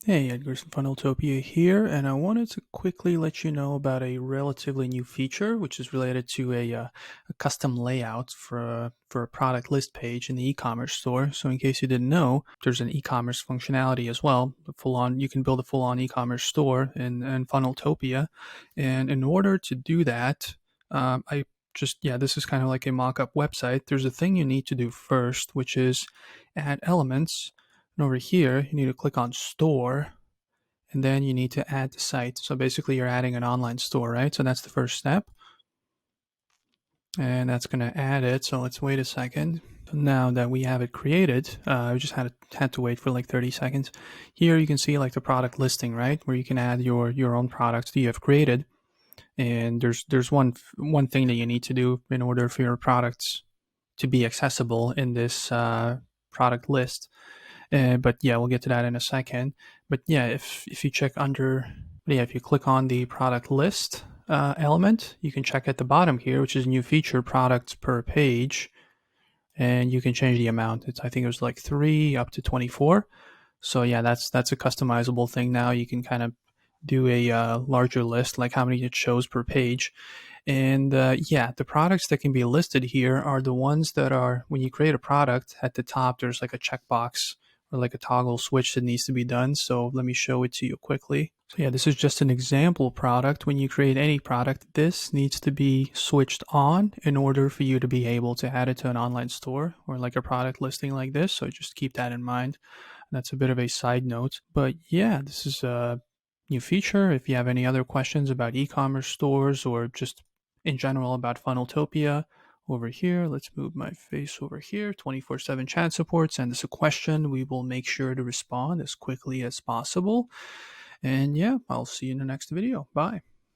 Hey, Edgars from Funneltopia here, and I wanted to quickly let you know about a relatively new feature, which is related to a custom layout for a product list page in the e-commerce store. So, in case you didn't know, there's an e-commerce functionality as well. You can build a full-on e-commerce store in Funneltopia, and in order to do that, this is kind of like a mock-up website. There's a thing you need to do first, which is add elements. And over here, you need to click on store, and then you need to add the site. So basically, you're adding an online store, right? So that's the first step. And that's going to add it. So let's wait a second. Now that we have it created, I just had to wait for like 30 seconds. Here you can see like the product listing, right? Where you can add your own products that you have created. And there's one thing that you need to do in order for your products to be accessible in this product list. But yeah, we'll get to that in a second. But yeah, if you check under, yeah, if you click on the product list element, you can check at the bottom here, which is new feature products per page, and you can change the amount. I think it was like 3 up to 24. So yeah, that's a customizable thing now. You can kind of do a larger list, like how many it shows per page. And yeah, the products that can be listed here are the ones that are, when you create a product, at the top there's like a checkbox or like a toggle switch that needs to be done. So let me show it to you quickly. So yeah, this is just an example product. When you create any product, this needs to be switched on in order for you to be able to add it to an online store or like a product listing like this. So just keep that in mind. That's a bit of a side note. But yeah, this is a new feature. If you have any other questions about e-commerce stores or just in general about Funneltopia, over here, let's move my face over here, 24/7 chat support. Send us a question. We will make sure to respond as quickly as possible. And yeah, I'll see you in the next video. Bye.